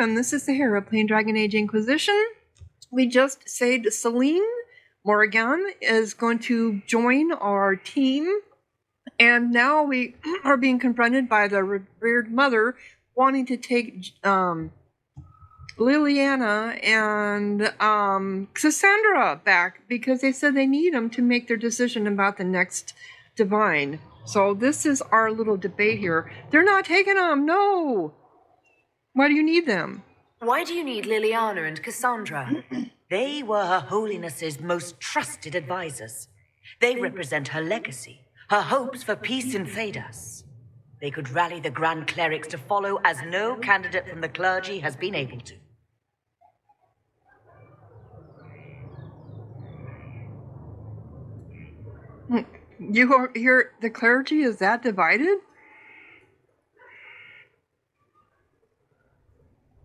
welcome. This is the hero playing Dragon Age Inquisition. We just saved Celine. Morrigan is going to join our team. And now we are being confronted by the revered mother wanting to take Lelianna and Cassandra back because they said they need them to make their decision about the next divine. So this is our little debate here. They're not taking them, no! Why do you need them? Why do you need Lelianna and Cassandra? They were Her Holiness's most trusted advisors. They represent her legacy, her hopes for peace in Thedas. They could rally the Grand Clerics to follow as no candidate from the clergy has been able to. You are here, the clergy is that divided?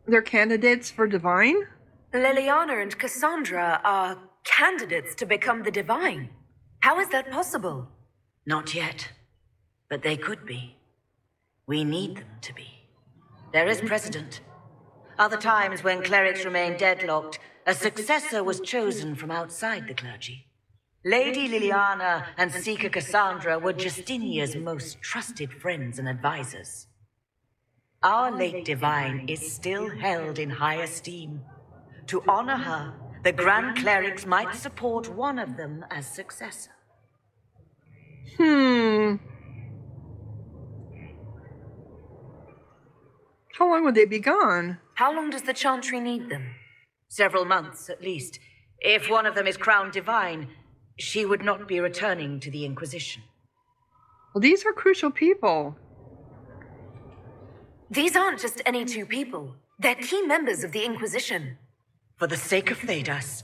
They're candidates for divine? Lelianna and Cassandra are candidates to become the divine. How is that possible? Not yet, but they could be. We need them to be. There is precedent. Other times when clerics remained deadlocked, a successor was chosen from outside the clergy. Lady Lelianna and Seeker Cassandra were Justinia's most trusted friends and advisors. Our late divine is still held in high esteem. To honor her, the Grand Clerics might support one of them as successor. How long would they be gone? How long does the Chantry need them? Several months, at least. If one of them is crowned divine, she would not be returning to the Inquisition. Well, these are crucial people. These aren't just any two people. They're key members of the Inquisition. For the sake of Thedas,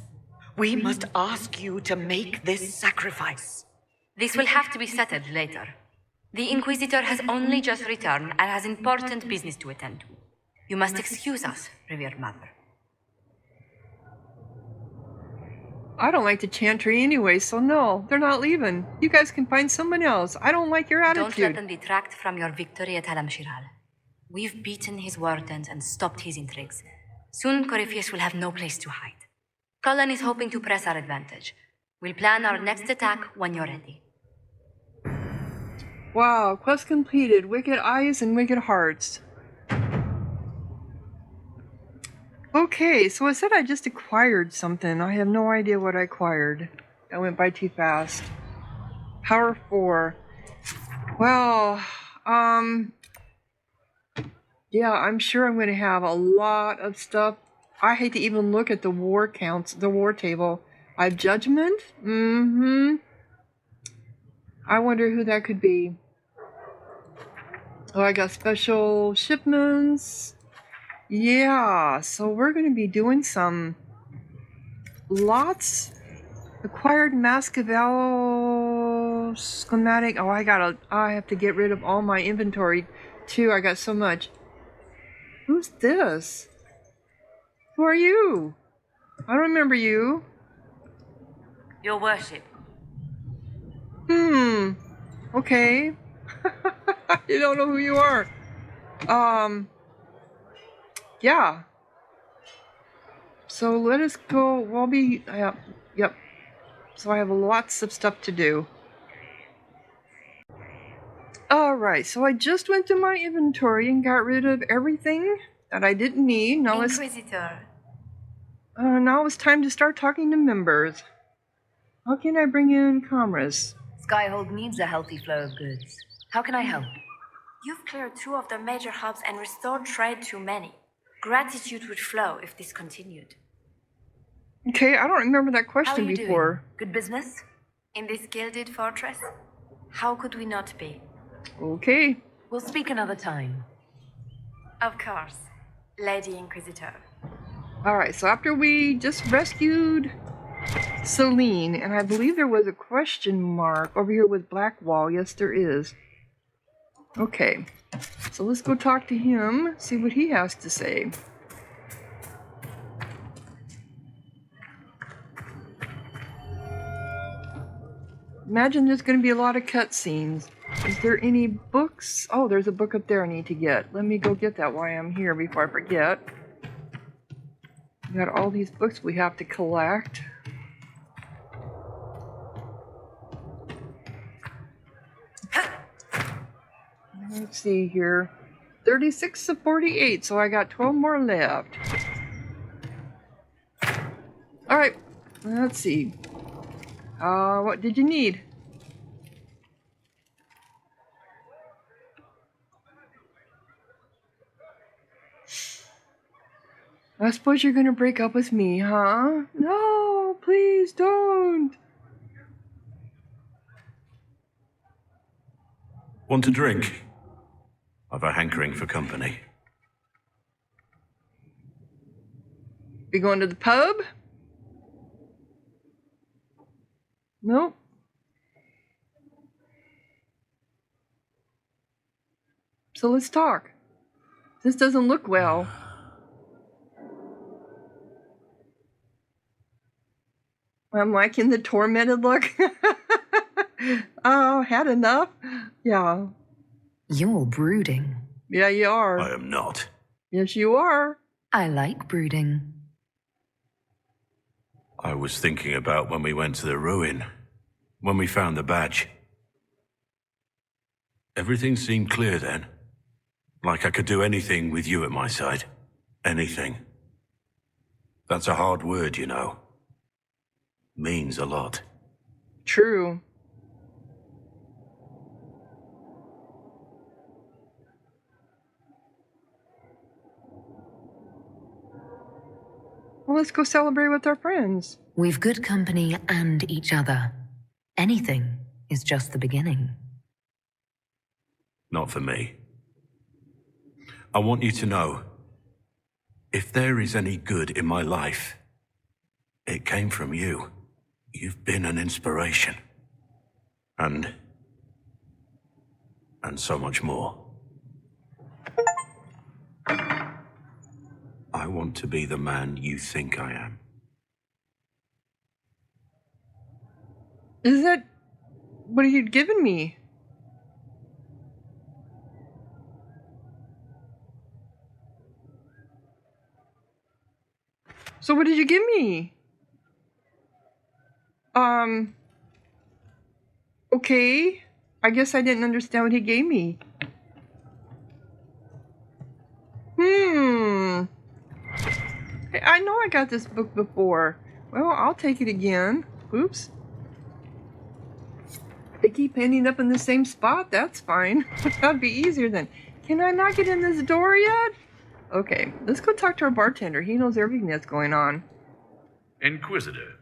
we must ask you to make this sacrifice. This will have to be settled later. The Inquisitor has only just returned and has important business to attend to. You must excuse us, revered mother. I don't like the Chantry anyway, so no, they're not leaving. You guys can find someone else. I don't like your attitude. Don't let them detract from your victory at Alam Shiral. We've beaten his wardens and stopped his intrigues. Soon Corypheus will have no place to hide. Cullen is hoping to press our advantage. We'll plan our next attack when you're ready. Wow, quest completed. Wicked eyes and wicked hearts. Okay, so it said I just acquired something. I have no idea what I acquired. That went by too fast. Power 4. Well, yeah, I'm sure I'm going to have a lot of stuff. I hate to even look at the war counts, the war table. I have judgment? I wonder who that could be. Oh, I got special shipments. Yeah, so we're going to be doing some lots. Acquired Mascavello schematic. Oh, I have to get rid of all my inventory too. I got so much. Who's this? Who are you? I don't remember you. Your worship. Okay. You don't know who you are. Yeah. So let us go. We'll be, yep. So I have lots of stuff to do. Alright, so I just went to my inventory and got rid of everything that I didn't need. Now Inquisitor. now it's time to start talking to members. How can I bring in commerce? Skyhold needs a healthy flow of goods. How can I help? You've cleared 2 of the major hubs and restored trade to many. Gratitude would flow if this continued. Okay, I don't remember that How are question you before. doing? Good business? In this gilded fortress? How could we not be? Okay. We'll speak another time. Of course, Lady Inquisitor. Alright, so after we just rescued Celine, and I believe there was a question mark over here with Blackwall. Yes, there is. Okay, so let's go talk to him, see what he has to say. Imagine there's going to be a lot of cutscenes. Is there any books? Oh, there's a book up there I need to get. Let me go get that while I'm here before I forget. We got all these books we have to collect. Let's see here. 36 to 48, so I got 12 more left. Alright, let's see. What did you need? I suppose you're gonna break up with me, huh? No, please don't. Want a drink? I've a hankering for company. We going to the pub? Nope. So let's talk. This doesn't look well. I'm liking the tormented look. Oh, had enough? Yeah. You're brooding. Yeah, you are. I am not. Yes, you are. I like brooding. I was thinking about when we went to the ruin, when we found the badge. Everything seemed clear then. Like I could do anything with you at my side. Anything. That's a hard word, you know. Means a lot. True. Well, let's go celebrate with our friends. We've good company and each other. Anything is just the beginning. Not for me. I want you to know, if there is any good in my life, it came from you. You've been an inspiration. And so much more. I want to be the man you think I am. Is that what you'd given me? So what did you give me? Okay. I guess I didn't understand what he gave me. I know I got this book before. Well, I'll take it again. Oops. They keep ending up in the same spot. That's fine. That'd be easier then. Can I not get in this door yet? Okay, let's go talk to our bartender. He knows everything that's going on. Inquisitor.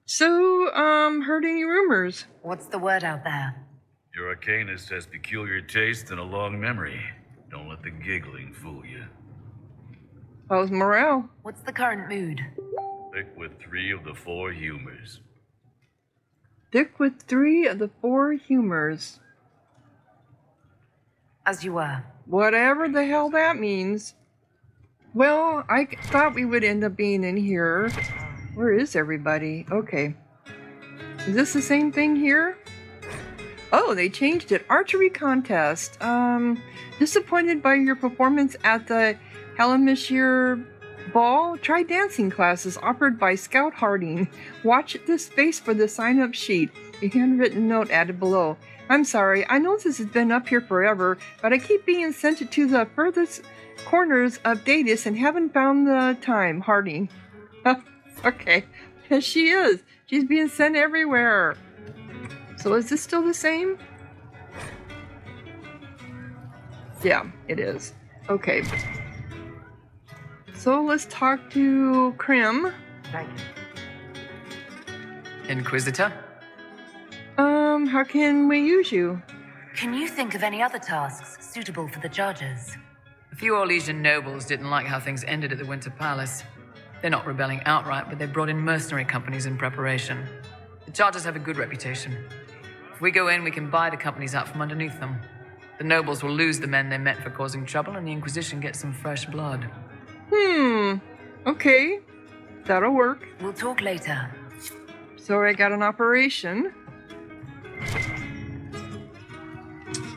So, heard any rumors? What's the word out there? Your arcanist has peculiar taste and a long memory. Don't let the giggling fool you. How's morale? What's the current mood? Thick with 3 of the 4 humors. Thick with 3 of the 4 humors. As you were. Whatever the hell that means. Well, I thought we would end up being in here. Where is everybody? Okay. Is this the same thing here? Oh, they changed it. Archery contest. Disappointed by your performance at the Halamishir Ball? Try dancing classes offered by Scout Harding. Watch this space for the sign-up sheet. A handwritten note added below. I'm sorry, I know this has been up here forever, but I keep being sent to the furthest corners of Datus and haven't found the time, Harding. Okay, yes she is. She's being sent everywhere. So is this still the same? Yeah, it is. Okay. So let's talk to Krim. Inquisitor? How can we use you? Can you think of any other tasks suitable for the Chargers? A few Orlesian nobles didn't like how things ended at the Winter Palace. They're not rebelling outright, but they brought in mercenary companies in preparation. The Chargers have a good reputation. If we go in, we can buy the companies out from underneath them. The nobles will lose the men they met for causing trouble, and the Inquisition gets some fresh blood. Okay. That'll work. We'll talk later. So I got an operation.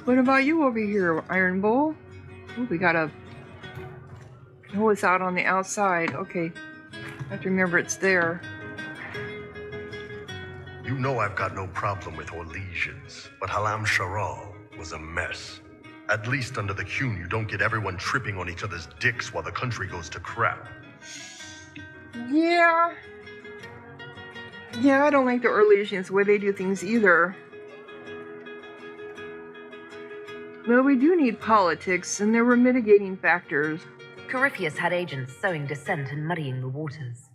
What about you over here, Iron Bull? Ooh, we got a... Oh, it's out on the outside. Okay. I have to remember it's there. You know I've got no problem with Orlesians, but Halam Sharal was a mess. At least under the Qun, you don't get everyone tripping on each other's dicks while the country goes to crap. Yeah. Yeah, I don't like the Orlesians, the way they do things either. Well, we do need politics, and there were mitigating factors. Corypheus had agents sowing dissent and muddying the waters.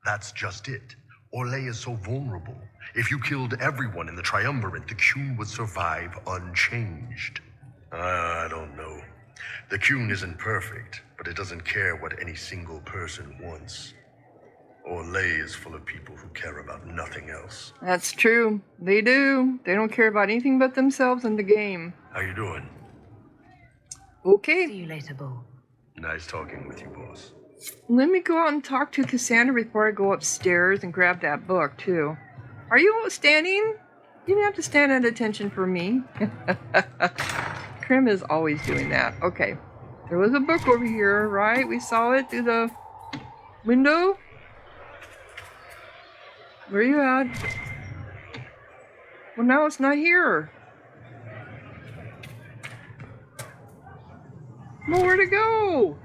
That's just it. Orlais is so vulnerable. If you killed everyone in the Triumvirate, the Qun would survive unchanged. I don't know. The Qun isn't perfect, but it doesn't care what any single person wants. Orlais is full of people who care about nothing else. That's true. They do. They don't care about anything but themselves and the game. How you doing? Okay. See you later, Bull. Nice talking with you, boss. Let me go out and talk to Cassandra before I go upstairs and grab that book, too. Are you standing? You didn't have to stand at attention for me. Krim is always doing that. Okay. There was a book over here, right? We saw it through the window. Where are you at? Well, now it's not here. Nowhere to go.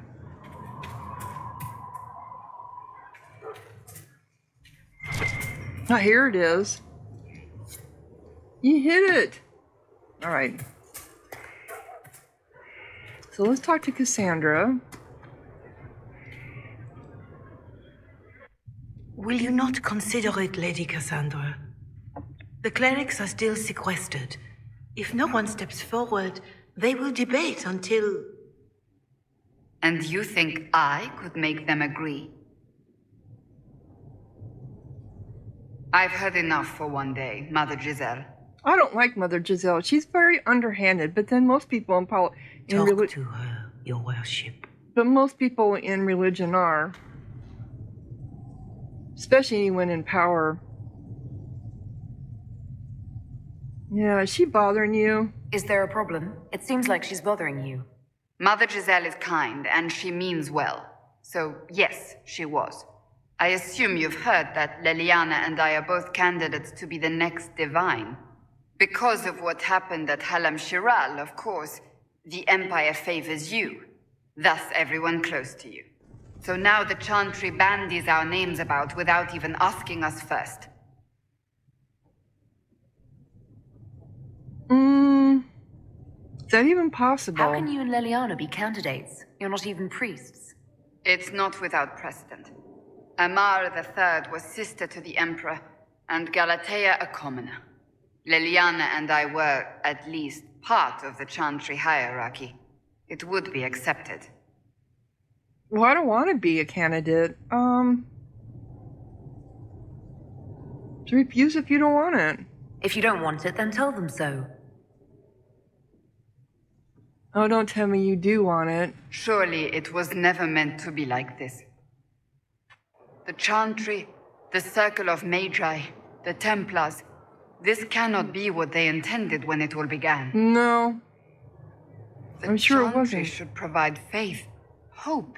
Ah, here it is. You hit it. All right. So let's talk to Cassandra. Will you not consider it, Lady Cassandra? The clerics are still sequestered. If no one steps forward, they will debate until... And you think I could make them agree? I've heard enough for one day, Mother Giselle. I don't like Mother Giselle. She's very underhanded, but then most people in Talk to her, your worship. But most people in religion are. Especially anyone in power. Yeah, is she bothering you? Is there a problem? It seems like she's bothering you. Mother Giselle is kind, and she means well. So, yes, she was. I assume you've heard that Lelianna and I are both candidates to be the next divine. Because of what happened at Halam Shiral, of course, the Empire favors you, thus everyone close to you. So now the Chantry bandies our names about without even asking us first. Is that even possible? How can you and Lelianna be candidates? You're not even priests. It's not without precedent. Amar III was sister to the Emperor, and Galatea a commoner. Lelianna and I were, at least, part of the Chantry hierarchy. It would be accepted. Well, I don't want to be a candidate. To refuse if you don't want it. If you don't want it, then tell them so. Oh, don't tell me you do want it. Surely it was never meant to be like this. The Chantry, the Circle of Magi, the Templars, this cannot be what they intended when it all began. No. I'm sure it Chantry wasn't. should provide faith, hope.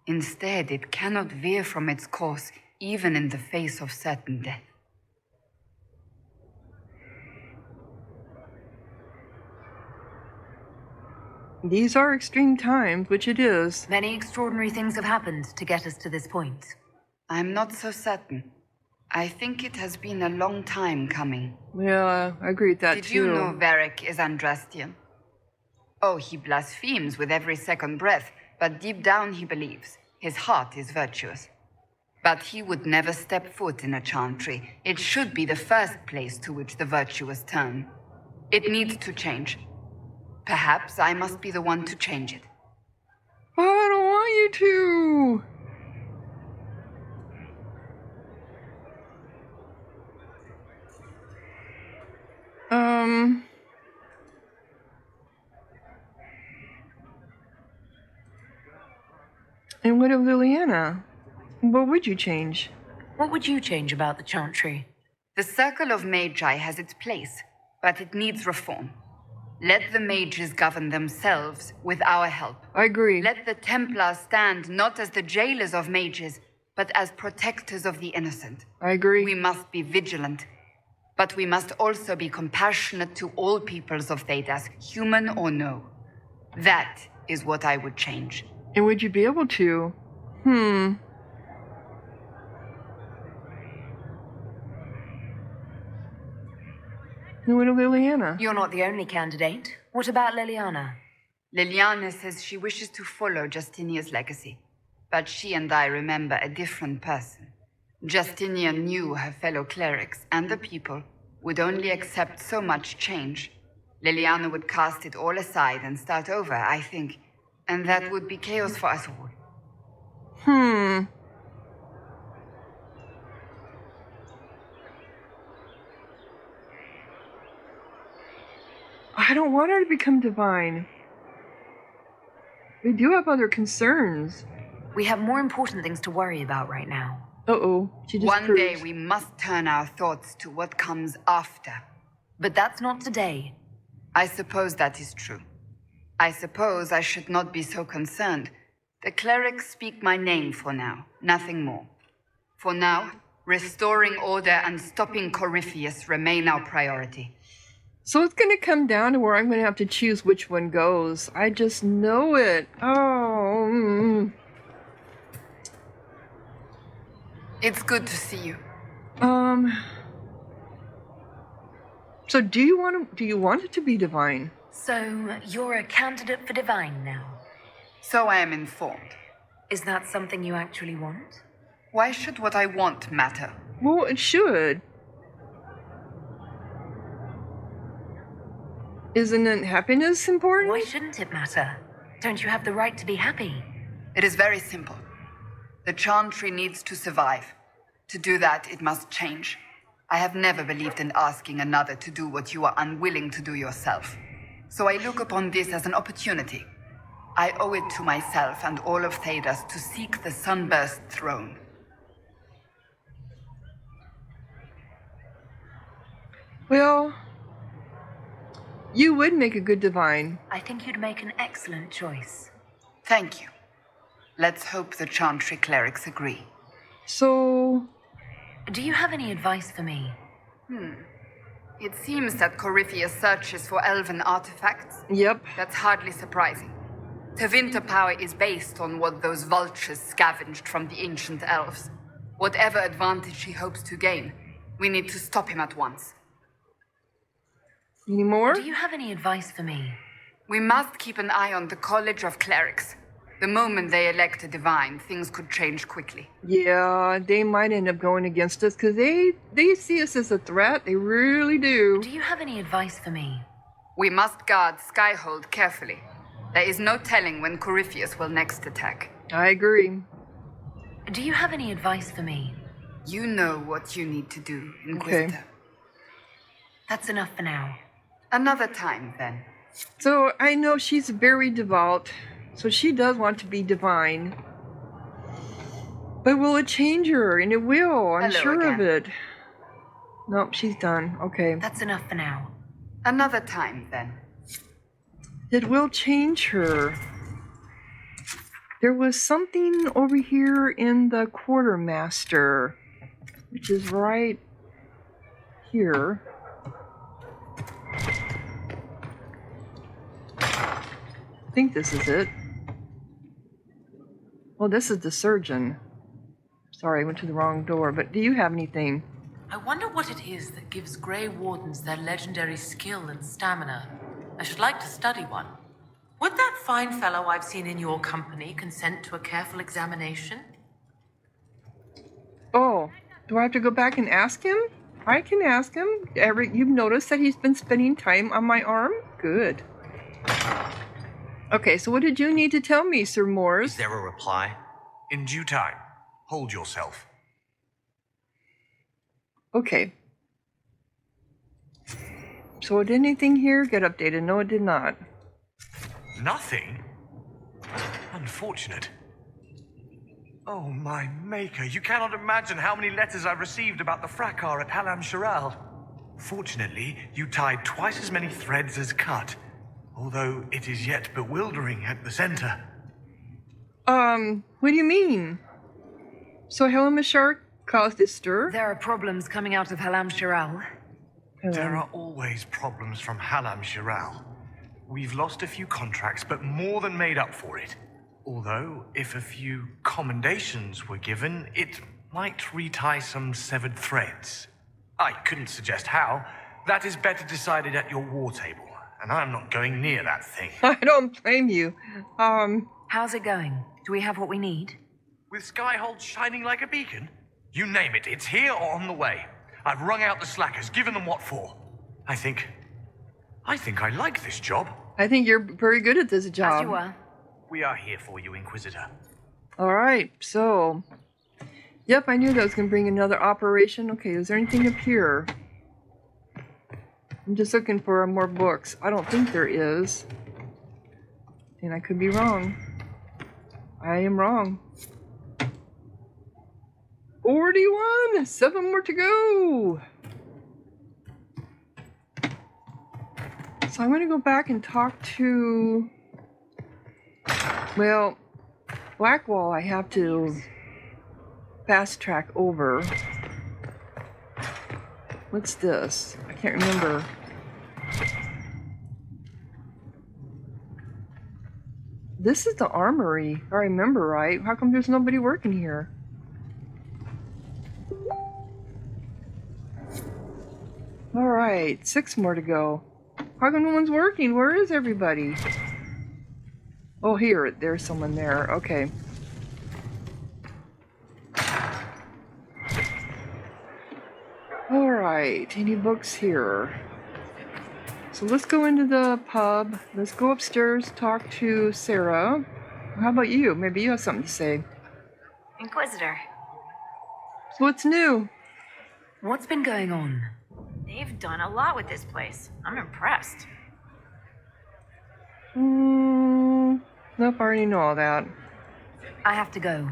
Instead, it cannot veer from its course, even in the face of certain death. These are extreme times, which it is. Many extraordinary things have happened to get us to this point. I'm not so certain. I think it has been a long time coming. Yeah, I agree with that Did too. you know Varric is Andrastian? Oh, he blasphemes with every second breath, but deep down he believes. His heart is virtuous. But he would never step foot in a Chantry. It should be the first place to which the virtuous turn. It needs to change. Perhaps I must be the one to change it. I don't want you to. And what of Lelianna? What would you change? What would you change about the Chantry? The Circle of Magi has its place, but it needs reform. Let the mages govern themselves with our help. I agree. Let the Templars stand not as the jailers of mages, but as protectors of the innocent. I agree. We must be vigilant, but we must also be compassionate to all peoples of Thedas, human or no. That is what I would change. And would you be able to? What of Lelianna? You're not the only candidate. What about Lelianna? Lelianna says she wishes to follow Justinia's legacy, but she and I remember a different person. Justinia knew her fellow clerics and the people would only accept so much change. Lelianna would cast it all aside and start over, I think, and that would be chaos for us all. I don't want her to become divine. We do have other concerns. We have more important things to worry about right now. Uh-oh. She just One proves. day we must turn our thoughts to what comes after. But that's not today. I suppose that is true. I suppose I should not be so concerned. The clerics speak my name for now, nothing more. For now, restoring order and stopping Corypheus remain our priority. So it's going to come down to where I'm going to have to choose which one goes. I just know it. Oh. It's good to see you. So do you want it to be divine? So, you're a candidate for divine now. So I am informed. Is that something you actually want? Why should what I want matter? Well, it should. Isn't it happiness important? Why shouldn't it matter? Don't you have the right to be happy? It is very simple. The Chantry needs to survive. To do that, it must change. I have never believed in asking another to do what you are unwilling to do yourself. So I look upon this as an opportunity. I owe it to myself and all of Thedas to seek the Sunburst throne. Well, you would make a good divine. I think you'd make an excellent choice. Thank you. Let's hope the Chantry clerics agree. So, Do you have any advice for me? It seems that Corypheus searches for elven artifacts. yep. That's hardly surprising. Tevinter power is based on what those vultures scavenged from the ancient elves. Whatever advantage he hopes to gain, we need to stop him at once. Any more? Do you have any advice for me? We must keep an eye on the College of Clerics. The moment they elect a divine, things could change quickly. Yeah, they might end up going against us because they see us as a threat. They really do. Do you have any advice for me? We must guard Skyhold carefully. There is no telling when Corypheus will next attack. I agree. Do you have any advice for me? You know what you need to do, Inquisitor. Okay. That's enough for now. Another time, then. So I know she's very devout, so she does want to be divine. But will it change her? And it will. I'm Hello sure of again. it. Nope, she's done. Okay. That's enough for now. Another time, then. It will change her. There was something over here in the quartermaster, which is right here. I think this is it. Well, this is the surgeon. Sorry, I went to the wrong door, but do you have anything? I wonder what it is that gives Grey Wardens their legendary skill and stamina. I should like to study one. Would that fine fellow I've seen in your company consent to a careful examination? Oh, do I have to go back and ask him? I can ask him. You've noticed that he's been spending time on my arm? Good. Okay, so what did you need to tell me, Sir Morris? Is there a reply? In due time. Hold yourself. Okay. So did anything here get updated? No, it did not. Nothing? Unfortunate. Oh, my maker, you cannot imagine how many letters I've received about the fracas at Halam Shiral. Fortunately, you tied twice as many threads as cut, although it is yet bewildering at the center. What do you mean? So Helmashar caused this stir. There are problems coming out of Halam Shiral. There are always problems from Halam Shiral. We've lost a few contracts, but more than made up for it. Although, if a few commendations were given, it might retie some severed threads. I couldn't suggest how. That is better decided at your war table, and I'm not going near that thing. I don't blame you. How's it going? Do we have what we need? With Skyhold shining like a beacon? You name it, it's here or on the way. I've wrung out the slackers, given them what for. I think I like this job. I think you're very good at this job. As you are. We are here for you, Inquisitor. All right, so... Yep, I knew that was going to bring another operation. Okay, is there anything up here? I'm just looking for more books. I don't think there is. And I could be wrong. I am wrong. 41! 7 more to go! So I'm going to go back and talk to... Well, Blackwall I have to fast track over. What's this? I can't remember. This is the armory, if I remember right. How come there's nobody working here? Alright, 6 more to go. How come no one's working? Where is everybody? Oh, here. There's someone there. Okay. Alright, any books here? So let's go into the pub. Let's go upstairs, talk to Sarah. How about you? Maybe you have something to say. Inquisitor, So what's new? What's been going on? they've done a lot with this place. I'm impressed. Nope, I already know all that. I have to go.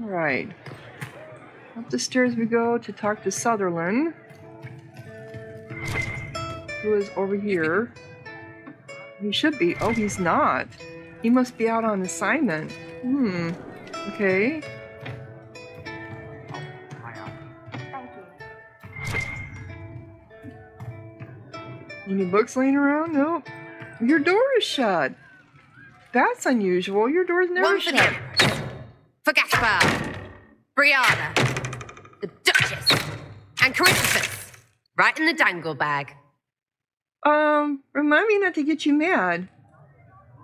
Alright. Up the stairs we go to talk to Sutherland, who is over here. He should be. Oh, he's not. He must be out on assignment. Okay. Any books laying around? Nope. Your door is shut. That's unusual. Your door's never One for shut. them. For Gaspar, Brianna, the Duchess, and Christopher. Right in the dangle bag. Remind me not to get you mad.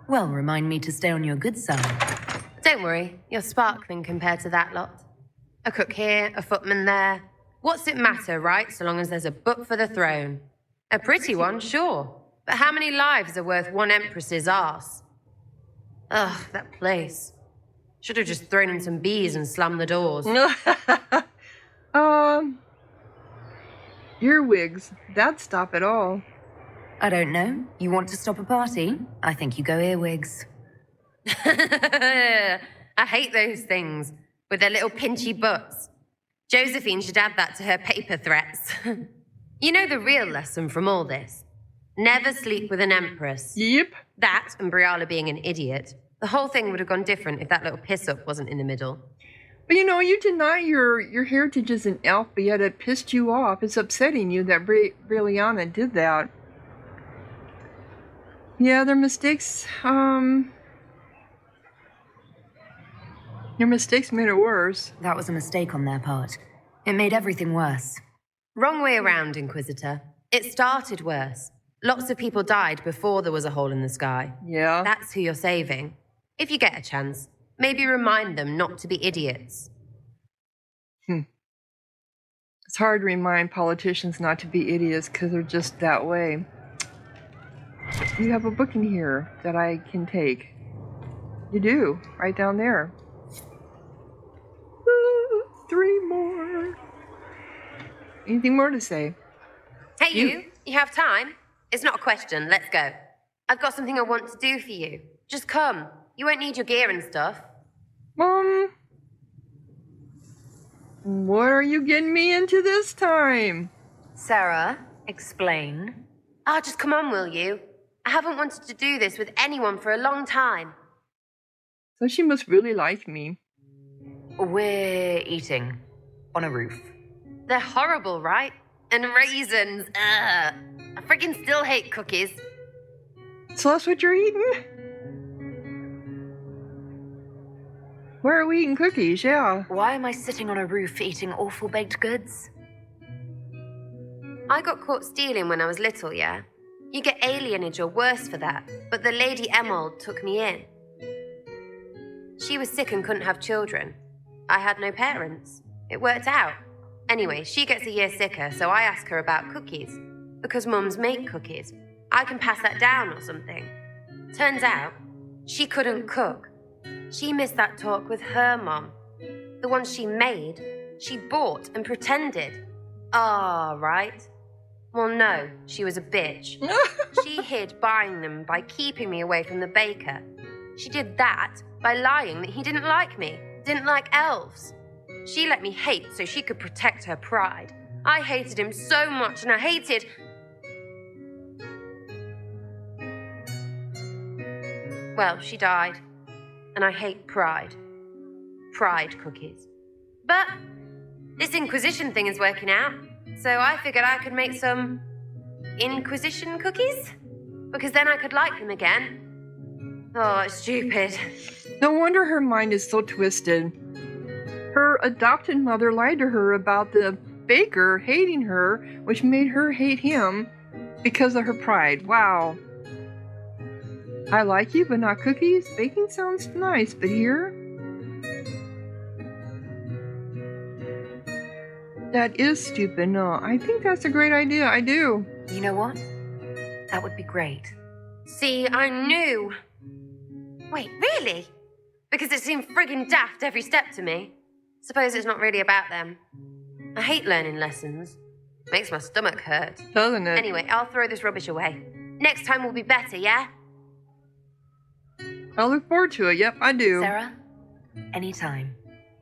Well, remind me to stay on your good side. Don't worry, you're sparkling compared to that lot. A cook here, a footman there. What's it matter, right, so long as there's a book for the throne? A pretty one, sure. But how many lives are worth one empress's arse? Ugh, that place. Should have just thrown in some bees and slammed the doors. Earwigs. That'd stop it all. I don't know. You want to stop a party? I think you go earwigs. I hate those things with their little pinchy butts. Josephine should add that to her paper threats. You know the real lesson from all this? Never sleep with an empress. Yep. That and Briala being an idiot. The whole thing would have gone different if that little piss-up wasn't in the middle. But you know, you deny your heritage as an elf, but yet it pissed you off. It's upsetting you that Lelianna did that. Yeah, their mistakes, their mistakes made it worse. That was a mistake on their part. It made everything worse. Wrong way around, Inquisitor. It started worse. Lots of people died before there was a hole in the sky. Yeah. That's who you're saving. If you get a chance, maybe remind them not to be idiots. It's hard to remind politicians not to be idiots because they're just that way. You have a book in here that I can take. You do, right down there. 3 more. Anything more to say? Hey, you have time? It's not a question, let's go. I've got something I want to do for you. Just come. You won't need your gear and stuff. What are you getting me into this time? Sarah, explain. Just come on, will you? I haven't wanted to do this with anyone for a long time. So she must really like me. We're eating on a roof. They're horrible, right? And raisins. Ugh. I freaking still hate cookies. So that's what you're eating? Where are we eating cookies? Yeah. Why am I sitting on a roof eating awful baked goods? I got caught stealing when I was little, yeah? You get alienage or worse for that, but the Lady Emerald took me in. She was sick and couldn't have children. I had no parents. It worked out. Anyway, she gets a year sicker, so I ask her about cookies. Because mums make cookies. I can pass that down or something. Turns out, she couldn't cook. She missed that talk with her mum. The ones she made, she bought and pretended. Ah, right. Well, no, she was a bitch. She hid buying them by keeping me away from the baker. She did that by lying that he didn't like me, didn't like elves. She let me hate so she could protect her pride. I hated him so much, and I hated... Well, she died. And I hate pride. Pride cookies. But this Inquisition thing is working out, so I figured I could make some Inquisition cookies? Because then I could like them again. Oh, it's stupid. No wonder her mind is so twisted. Her adopted mother lied to her about the baker hating her, which made her hate him because of her pride. Wow. I like you, but not cookies? Baking sounds nice, but here? That is stupid. No, I think that's a great idea. I do. You know what? That would be great. See, I knew. Wait, really? Because it seemed friggin' daft every step to me. Suppose it's not really about them. I hate learning lessons. Makes my stomach hurt. Doesn't it? Anyway, I'll throw this rubbish away. Next time will be better, yeah? I look forward to it. Yep, I do. Sarah, anytime.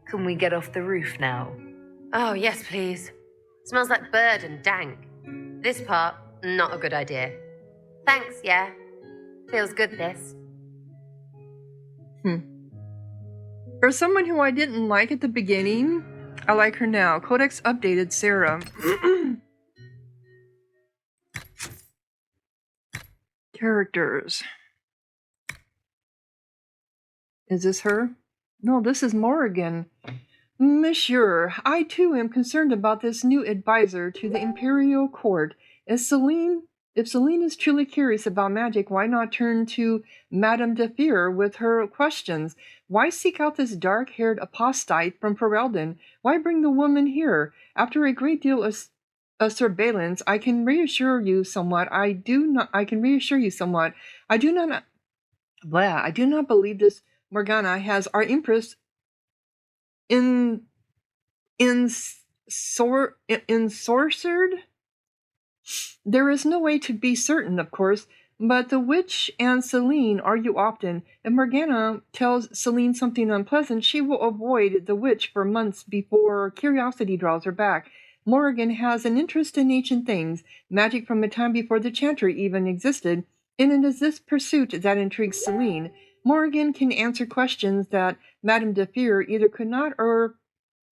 Can we get off the roof now? Oh, yes, please. Smells like bird and dank. This part, not a good idea. Thanks, yeah. Feels good, this. For someone who I didn't like at the beginning, I like her now. Codex updated Sarah. Characters. Is this her? No, this is Morrigan. Monsieur, I too am concerned about this new advisor to the Imperial Court. If Celine is truly curious about magic, why not turn to Madame de Fear with her questions? Why seek out this dark-haired apostate from Ferelden? Why bring the woman here? After a great deal of surveillance, I can reassure you somewhat. I do not believe this Morgana has our Empress ensorcered. There is no way to be certain, of course, but the witch and Celine argue often. If Morgana tells Celine something unpleasant, she will avoid the witch for months before curiosity draws her back. Morrigan has an interest in ancient things, magic from a time before the Chantry even existed, and it is this pursuit that intrigues Celine. Morrigan can answer questions that Madame de Fear either could not or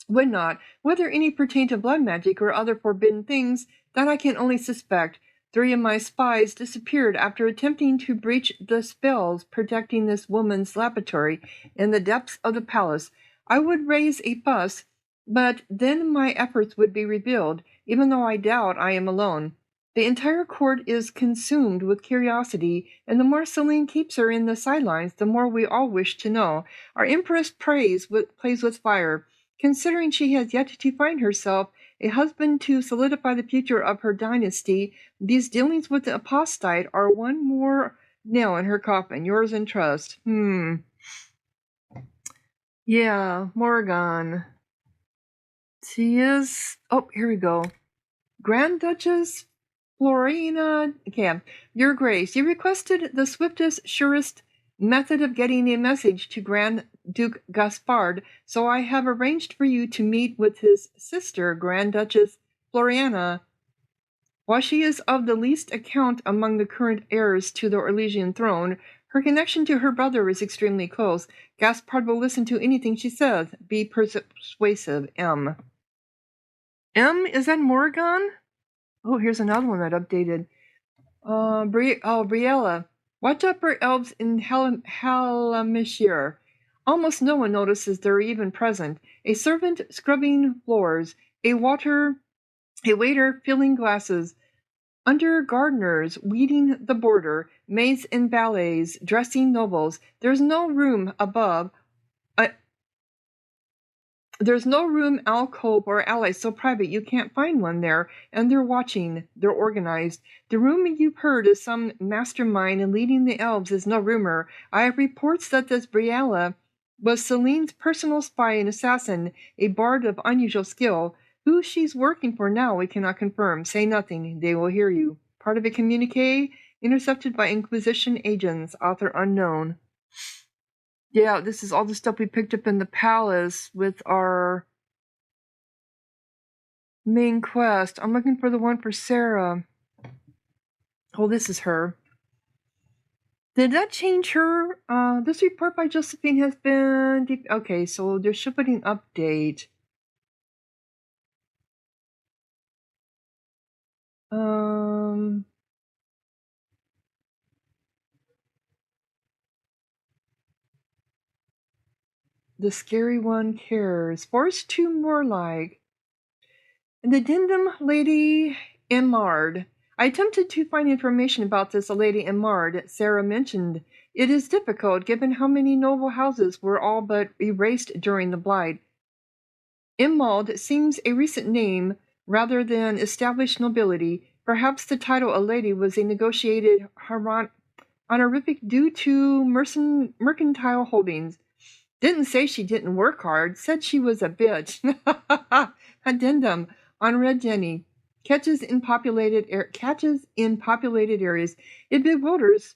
would not, whether any pertain to blood magic or other forbidden things that I can only suspect. 3 of my spies disappeared after attempting to breach the spells protecting this woman's laboratory in the depths of the palace. I would raise a fuss, but then my efforts would be revealed, even though I doubt I am alone. The entire court is consumed with curiosity, and the more Celine keeps her in the sidelines, the more we all wish to know. Our Empress plays with fire, considering she has yet to find herself a husband to solidify the future of her dynasty. These dealings with the apostate are one more nail in her coffin. Yours in trust. Yeah, Morgan. She is... Oh, here we go. Grand Duchess Florina... Okay, Your Grace, you requested the swiftest, surest method of getting a message to Grand Duke Gaspard, so I have arranged for you to meet with his sister, Grand Duchess Floriana. While she is of the least account among the current heirs to the Orlesian throne, Her connection to her brother is extremely close. Gaspard will listen to anything she says. Be persuasive, M. M, is that Morrigan? Oh, here's another one that updated. Briella. Watch out for elves in Halamishir. Almost no one notices they're even present. A servant scrubbing floors. A waiter filling glasses. Under gardeners weeding the border. Maids in ballets dressing nobles. There's no room above. There's no room, alcove, or alley so private you can't find one there, and they're watching. They're organized. The rumor you've heard is some mastermind, and leading the elves is no rumor. I have reports that this Briella was Celine's personal spy and assassin, a bard of unusual skill. Who she's working for now we cannot confirm. Say nothing. They will hear you. Part of a communique intercepted by Inquisition agents. Author unknown. Yeah, this is all the stuff we picked up in the palace with our main quest. I'm looking for the one for Sarah. Oh, this is her. Did that change her? This report by Josephine has been... Okay, so there should be an update. The scary one cares. Force 2 more like. The Dindum Lady Emard. I attempted to find information about this Lady Emard Sarah mentioned. It is difficult given how many noble houses were all but erased during the Blight. Emald seems a recent name rather than established nobility. Perhaps the title a lady was a negotiated honorific due to mercantile holdings. Didn't say she didn't work hard, said she was a bitch. Addendum on Red Jenny. Catches in populated areas. It bewilders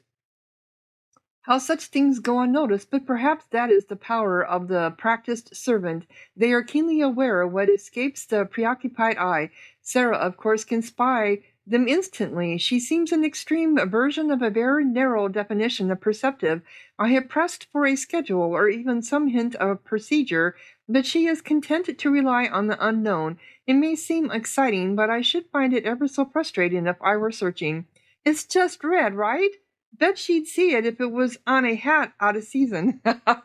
how such things go unnoticed, but perhaps that is the power of the practiced servant. They are keenly aware of what escapes the preoccupied eye. Sarah, of course, can spy them instantly. She seems an extreme version of a very narrow definition of perceptive. I have pressed for a schedule or even some hint of procedure, but she is content to rely on the unknown. It may seem exciting, but I should find it ever so frustrating if I were searching. It's just red, right? Bet she'd see it if it was on a hat out of season.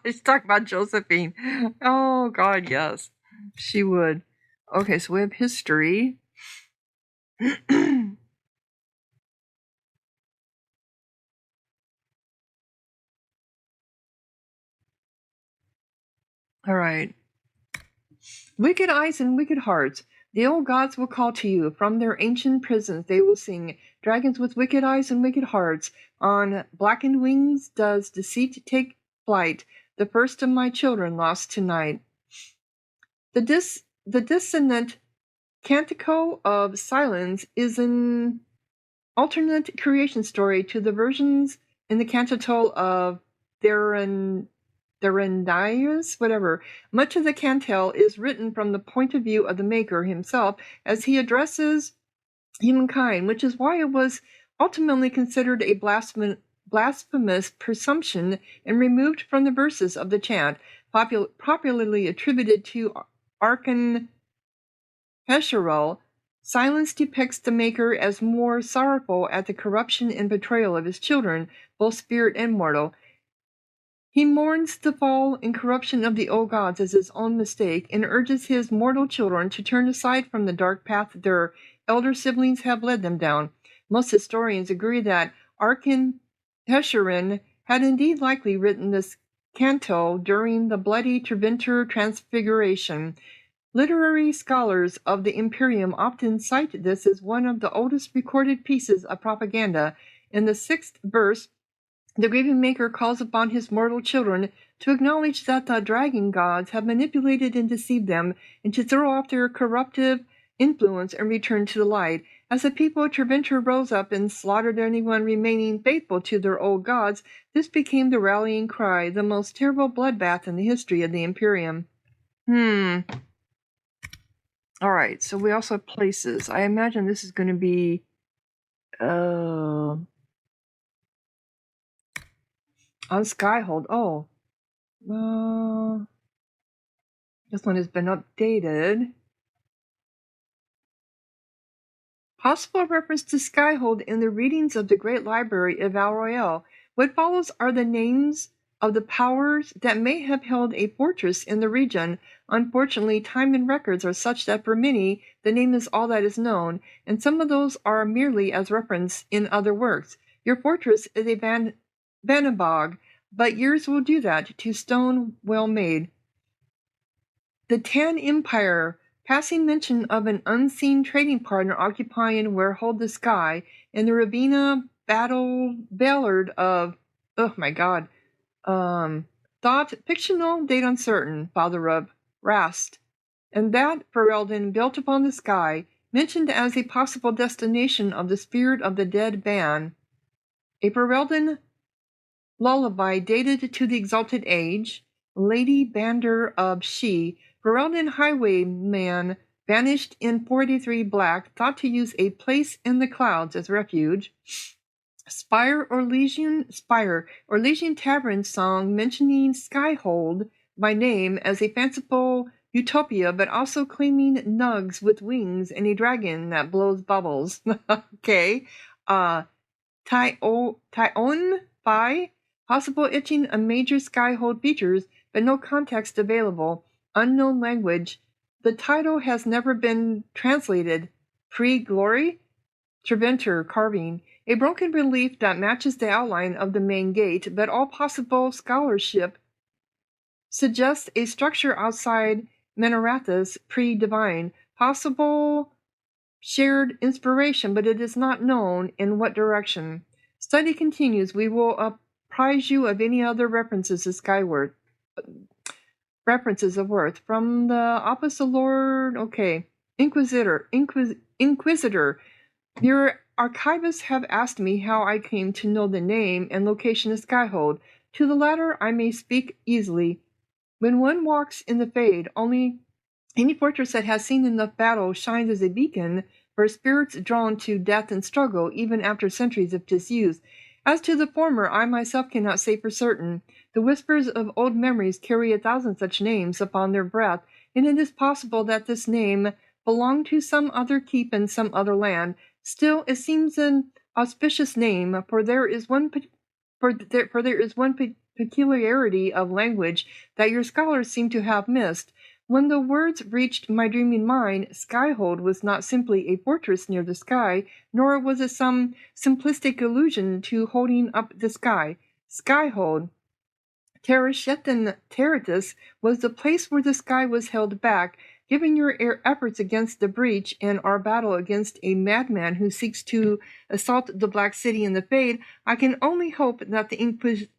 She's talking about Josephine. Oh, God, yes. She would. Okay, so we have history. All right. Wicked eyes and wicked hearts. The old gods will call to you. From their ancient prisons they will sing. Dragons with wicked eyes and wicked hearts. On blackened wings does deceit take flight. The first of my children lost tonight. The dissonant Canticle of Silence is an alternate creation story to the versions in the canticle of Therindius, whatever. Much of the canticle is written from the point of view of the maker himself as he addresses humankind, which is why it was ultimately considered a blasphemous presumption and removed from the verses of the chant, popularly attributed to Archon Hesherel. Silence depicts the maker as more sorrowful at the corruption and betrayal of his children, both spirit and mortal. He mourns the fall and corruption of the old gods as his own mistake and urges his mortal children to turn aside from the dark path their elder siblings have led them down. Most historians agree that Archon Hesherin had indeed likely written this canto during the bloody Treventer Transfiguration. Literary scholars of the Imperium often cite this as one of the oldest recorded pieces of propaganda. In the 6th verse, the grieving maker calls upon his mortal children to acknowledge that the dragon gods have manipulated and deceived them, and to throw off their corruptive influence and return to the light. As the people of Treventer rose up and slaughtered anyone remaining faithful to their old gods, this became the rallying cry, the most terrible bloodbath in the history of the Imperium. All right, so we also have places. I imagine this is going to be... On Skyhold. Oh. This one has been updated. Possible reference to Skyhold in the readings of the Great Library of Val Royale. What follows are the names of the powers that may have held a fortress in the region. Unfortunately, time and records are such that for many, the name is all that is known, and some of those are merely as reference in other works. Your fortress is a Vanabog, but years will do that to stone well made. The Tan Empire, passing mention of an unseen trading partner occupying where hold the sky, and the Ravina Ballard of, oh my god, thought fictional, date uncertain, father of Rast, and that Ferelden built upon the sky, mentioned as a possible destination of the spirit of the dead Ban. A Ferelden lullaby dated to the Exalted Age, Lady Bander of She, Ferelden highwayman vanished in 43 Black, thought to use a place in the clouds as refuge. Spire or Legion Tavern song mentioning Skyhold by name as a fanciful utopia, but also claiming nugs with wings and a dragon that blows bubbles. Okay. Tyon Phi, possible itching a major Skyhold features, but no context available. Unknown language. The title has never been translated. Pre-glory? Treventer carving. A broken relief that matches the outline of the main gate, but all possible scholarship suggests a structure outside Menarathus pre-divine. Possible shared inspiration, but it is not known in what direction. Study continues. We will apprise you of any other references to Skyward. References of worth. From the Opposite Lord, okay. Inquisitor. Your archivists have asked me how I came to know the name and location of Skyhold. To the latter, I may speak easily. When one walks in the Fade, only any fortress that has seen enough battle shines as a beacon for spirits drawn to death and struggle, even after centuries of disuse. As to the former, I myself cannot say for certain. The whispers of old memories carry 1,000 such names upon their breath, and it is possible that this name belonged to some other keep in some other land. Still, it seems an auspicious name, for there is one peculiarity of language that your scholars seem to have missed. When the words reached my dreaming mind, Skyhold was not simply a fortress near the sky, nor was it some simplistic allusion to holding up the sky. Skyhold, Tereshetan Teritus, was the place where the sky was held back. Given your efforts against the breach and our battle against a madman who seeks to assault the Black City in the Fade, I can only hope that the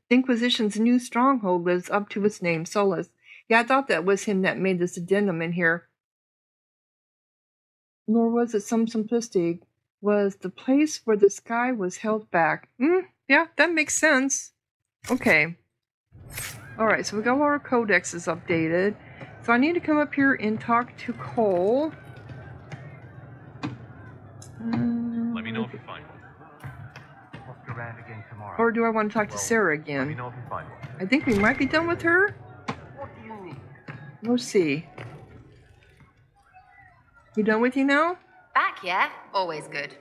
Inquisition's new stronghold lives up to its name, Solus. Yeah, I thought that was him that made this addendum in here. Nor was it some simplistic. Was the place where the sky was held back. Yeah, that makes sense. Okay. Alright, so we got all our codexes updated. So I need to come up here and talk to Cole. Let me know if you find one. Look around again tomorrow. Or do I want to talk to Sarah again? Let me know if you find one. I think we might be done with her. What do you need? We'll see. You done with you now? Back, yeah? Always good.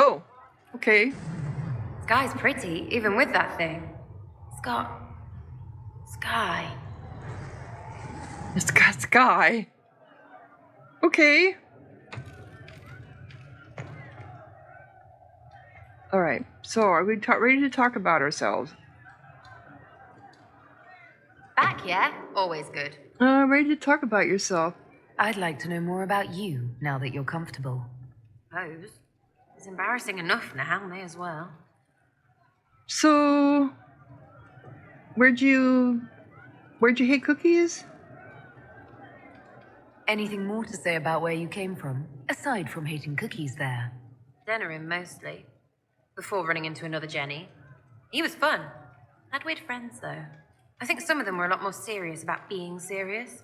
Oh, okay. Sky's pretty, even with that thing. Sky. It's got sky. Okay. Alright, so are we ready to talk about ourselves? Back, yeah? Always good. Ready to talk about yourself. I'd like to know more about you, now that you're comfortable. Suppose. It's embarrassing enough now, may as well. So, where'd you hate cookies? Anything more to say about where you came from, aside from hating cookies there? Denerim, mostly. Before running into another Jenny. He was fun. Had weird friends, though. I think some of them were a lot more serious about being serious.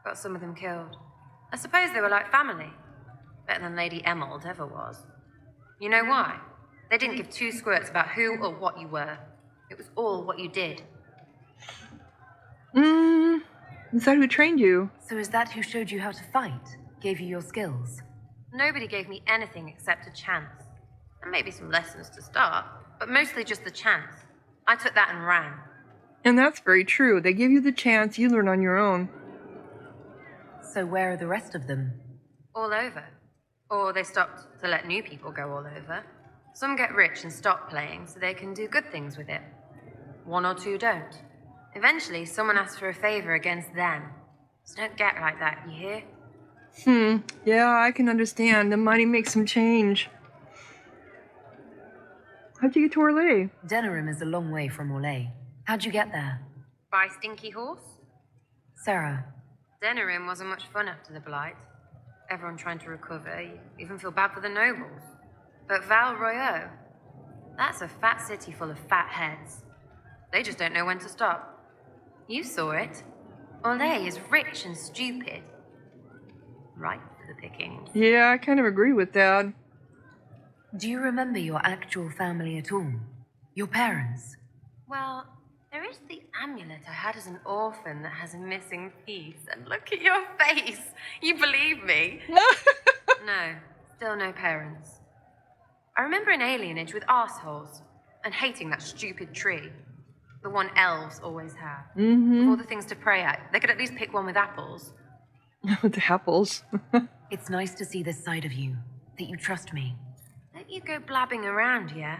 Got some of them killed. I suppose they were like family. Better than Lady Emerald ever was. You know why? They didn't give two squirts about who or what you were. It was all what you did. Is that who trained you? So is that who showed you how to fight? Gave you your skills? Nobody gave me anything except a chance. And maybe some lessons to start, but mostly just the chance. I took that and ran. And that's very true. They give you the chance, you learn on your own. So where are the rest of them? All over. Or they stopped to let new people go all over. Some get rich and stop playing so they can do good things with it. One or two don't. Eventually, someone asks for a favor against them. So don't get like that, you hear? Yeah, I can understand. The money makes them change. How'd you get to Orlais? Denerim is a long way from Orlais. How'd you get there? By Stinky Horse? Sarah. Denerim wasn't much fun after the Blight. Everyone trying to recover. You even feel bad for the nobles. But Val Royeaux, that's a fat city full of fat heads. They just don't know when to stop. You saw it. Orlais is rich and stupid. Right for the pickings. Yeah, I kind of agree with that. Do you remember your actual family at all? Your parents? Well, there is the amulet I had as an orphan that has a missing piece. And look at your face. You believe me? No, still no parents. I remember an alienage with arseholes and hating that stupid tree. The one elves always have. With all the things to pray at. They could at least pick one with apples. With apples. It's nice to see this side of you, that you trust me. Don't you go blabbing around, yeah?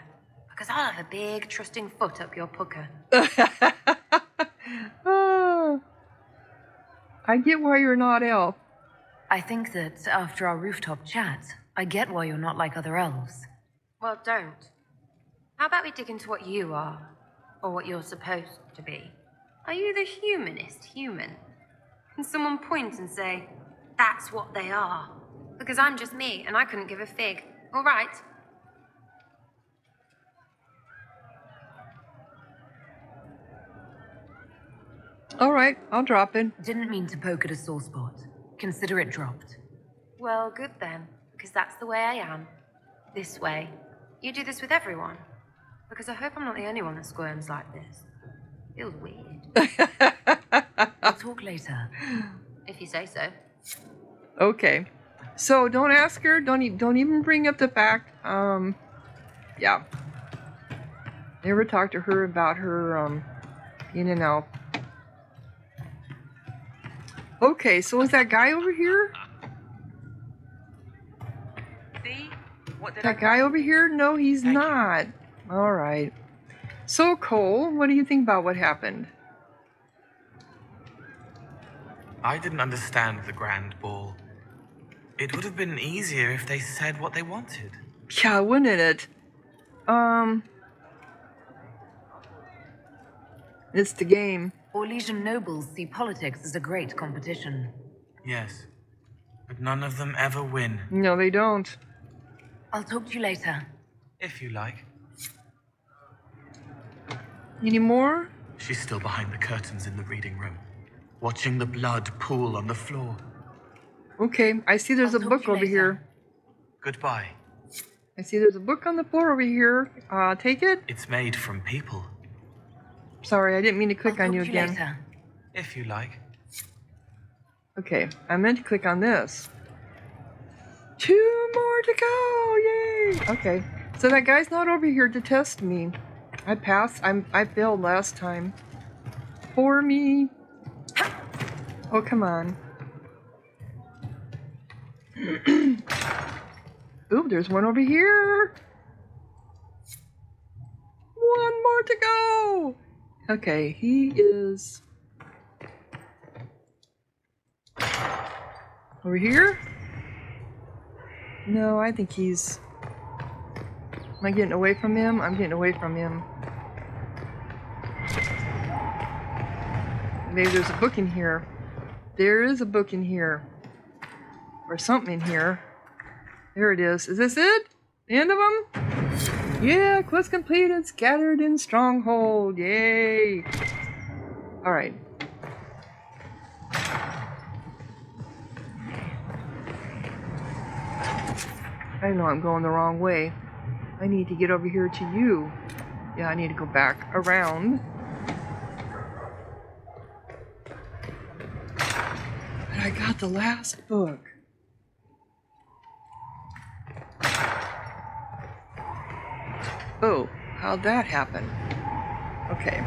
Because I'll have a big trusting foot up your pucker. I get why you're not elf. I think that after our rooftop chat, I get why you're not like other elves. Well, don't. How about we dig into what you are? Or what you're supposed to be? Are you the humanist human? Can someone point and say, that's what they are? Because I'm just me, and I couldn't give a fig. All right? All right, I'll drop it. Didn't mean to poke at a sore spot. Consider it dropped. Well, good then, because that's the way I am. This way. You do this with everyone. Because I hope I'm not the only one that squirms like this. Feels weird. We'll talk later. If you say so. Okay. So don't ask her. Don't even bring up the fact. Yeah. Never talk to her about her being an elf. Okay, so is that guy over here? See? What did That guy over here? No, he's not. All right. So, Cole, what do you think about what happened? I didn't understand the grand ball. It would have been easier if they said what they wanted. Yeah, wouldn't it? It's the game. Orlesian nobles see politics as a great competition. Yes, but none of them ever win. No, they don't. I'll talk to you later. If you like. Any more? She's still behind the curtains in the reading room, watching the blood pool on the floor. Okay, I see there's a book over here. Goodbye. I see there's a book on the floor over here. Take it? It's made from people. Sorry, I didn't mean to click on you again. Later. If you like. Okay, I meant to click on this. 2 more to go! Yay! Okay, so that guy's not over here to test me. I passed. I failed last time. For me. Oh, come on. Ooh, there's one over here. 1 more to go. Okay, he is over here. No, I think he's... Am I getting away from him? I'm getting away from him. Maybe there's a book in here. There is a book in here. Or something in here. There it is. Is this it? The end of them? Yeah, quest completed. Scattered in Stronghold. Yay. Alright. I know I'm going the wrong way. I need to get over here to you. Yeah, I need to go back around. But I got the last book. Oh, how'd that happen? Okay.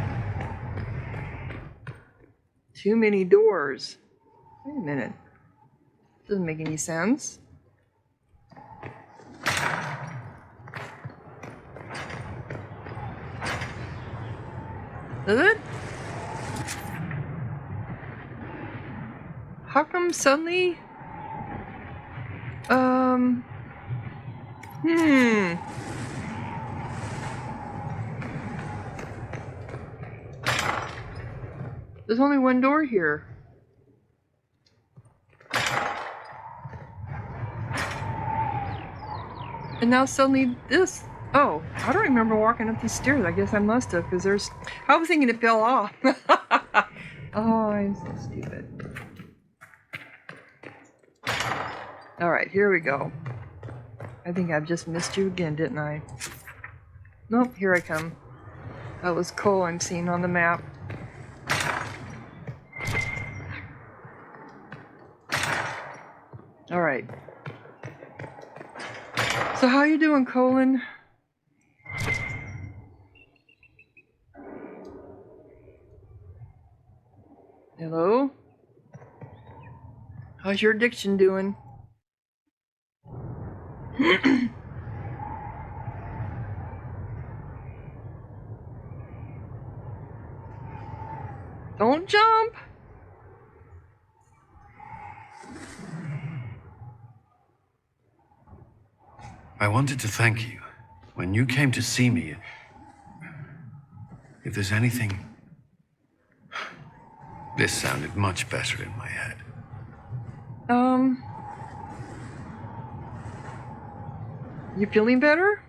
Too many doors. Wait a minute. Doesn't make any sense. Does it? How come suddenly? There's only one door here. And now suddenly this. Oh, I don't remember walking up these stairs. I guess I must have, because there's... I was thinking it fell off. Oh, I'm so stupid. Alright, here we go. I think I've just missed you again, didn't I? Nope, here I come. That was Cole I'm seeing on the map. Alright. So how you doing, Colin? Hello? How's your addiction doing? Don't jump! I wanted to thank you. When you came to see me, if there's anything... This sounded much better in my head. You feeling better?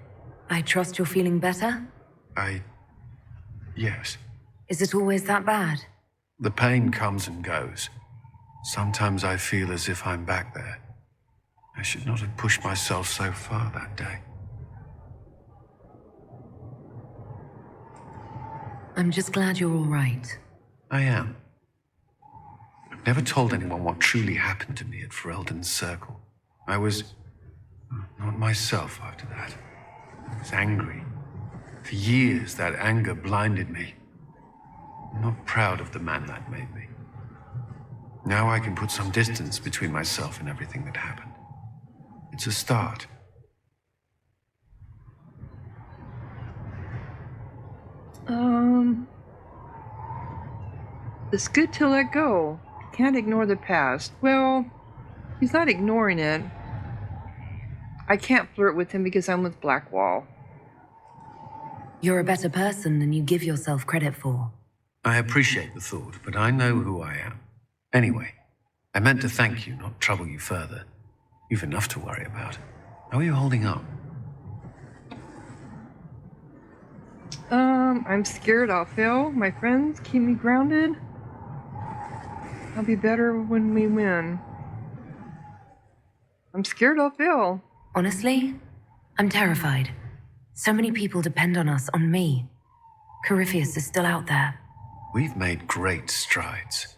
I trust you're feeling better? Yes. Is it always that bad? The pain comes and goes. Sometimes I feel as if I'm back there. I should not have pushed myself so far that day. I'm just glad you're all right. I am. I've never told anyone what truly happened to me at Ferelden's Circle. I was not myself after that. I was angry. For years, that anger blinded me. I'm not proud of the man that made me. Now I can put some distance between myself and everything that happened. It's a start. It's good to let go. Can't ignore the past. Well, he's not ignoring it. I can't flirt with him because I'm with Blackwall. You're a better person than you give yourself credit for. I appreciate the thought, but I know who I am. Anyway, I meant to thank you, not trouble you further. You've enough to worry about. How are you holding up? I'm scared I'll fail. My friends keep me grounded. I'll be better when we win. I'm scared I'll fail. Honestly, I'm terrified. So many people depend on us, on me. Corypheus is still out there. We've made great strides.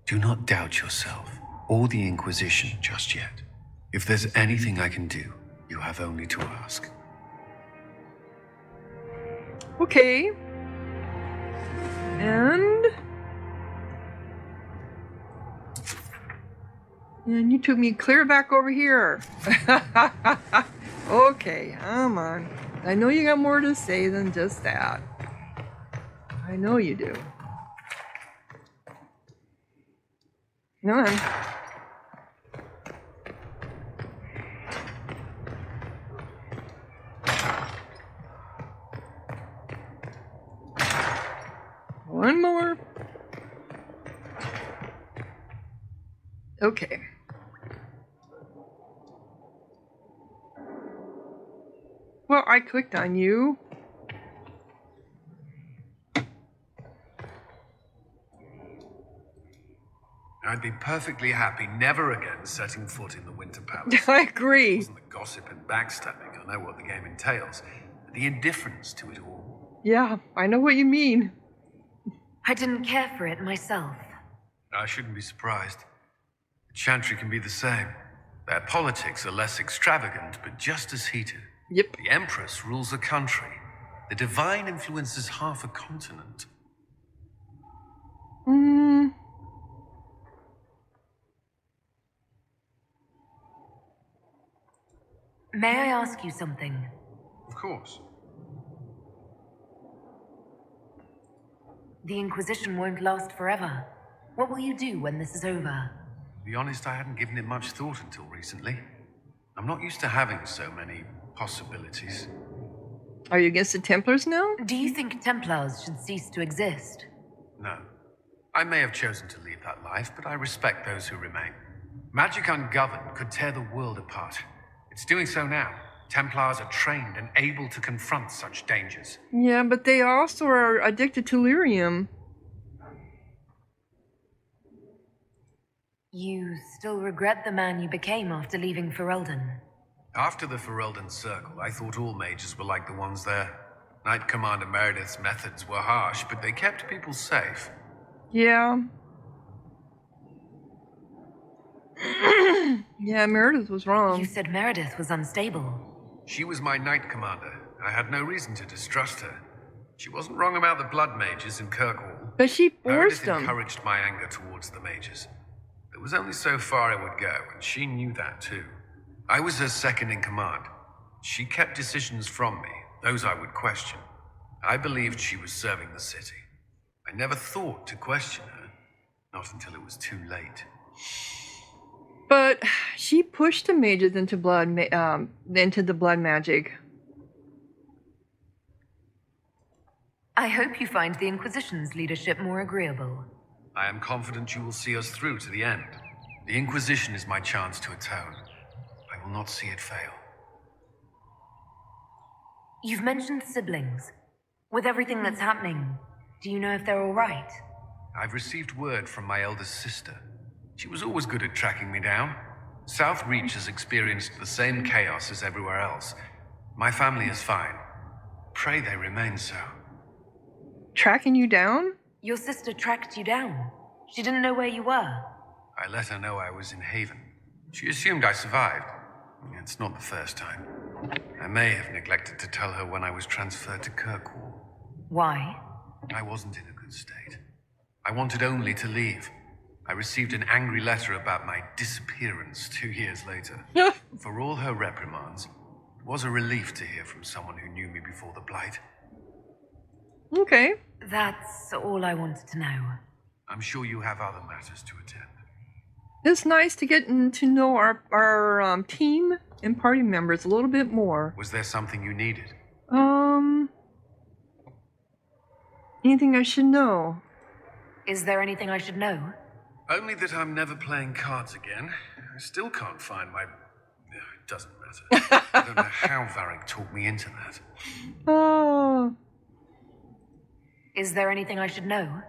Do not doubt yourself, or the Inquisition just yet. If there's anything I can do, you have only to ask. Okay. And you took me clear back over here. Okay, come on. I know you got more to say than just that. I know you do. Come on. One more. Okay. Well, I clicked on you. I'd be perfectly happy never again setting foot in the Winter Palace. I agree. It wasn't the gossip and backstabbing. I know what the game entails. But the indifference to it all. Yeah, I know what you mean. I didn't care for it myself. I shouldn't be surprised. Chantry can be the same. Their politics are less extravagant, but just as heated. Yep. The Empress rules a country. The Divine influences half a continent. May I ask you something? Of course. The Inquisition won't last forever. What will you do when this is over? To be honest, I hadn't given it much thought until recently. I'm not used to having so many possibilities. Are you against the Templars now? Do you think Templars should cease to exist? No. I may have chosen to leave that life, but I respect those who remain. Magic ungoverned could tear the world apart. It's doing so now. Templars are trained and able to confront such dangers. Yeah, but they also are addicted to lyrium. You still regret the man you became after leaving Ferelden? After the Ferelden Circle, I thought all mages were like the ones there. Knight Commander Meredith's methods were harsh, but they kept people safe. Yeah. Yeah, Meredith was wrong. You said Meredith was unstable. She was my Knight Commander. I had no reason to distrust her. She wasn't wrong about the blood mages in Kirkwall. But she forced Meredith them. encouraged my anger towards the mages. There was only so far I would go, and she knew that too. I was her second in command. She kept decisions from me, those I would question. I believed she was serving the city. I never thought to question her, not until it was too late. But she pushed the mages into into the blood magic. I hope you find the Inquisition's leadership more agreeable. I am confident you will see us through to the end. The Inquisition is my chance to atone. I will not see it fail. You've mentioned siblings. With everything that's happening, do you know if they're all right? I've received word from my eldest sister. She was always good at tracking me down. South Reach has experienced the same chaos as everywhere else. My family is fine. Pray they remain so. Tracking you down? Your sister tracked you down. She didn't know where you were. I let her know I was in Haven. She assumed I survived. It's not the first time. I may have neglected to tell her when I was transferred to Kirkwall. Why? I wasn't in a good state. I wanted only to leave. I received an angry letter about my disappearance 2 years later. For all her reprimands, it was a relief to hear from someone who knew me before the Blight. Okay. That's all I wanted to know. I'm sure you have other matters to attend. It's nice to get to know our team and party members a little bit more. Was there something you needed? Anything I should know? Is there anything I should know? Only that I'm never playing cards again. I still can't find my... It doesn't matter. I don't know how Varric talked me into that. Oh. Is there anything I should know?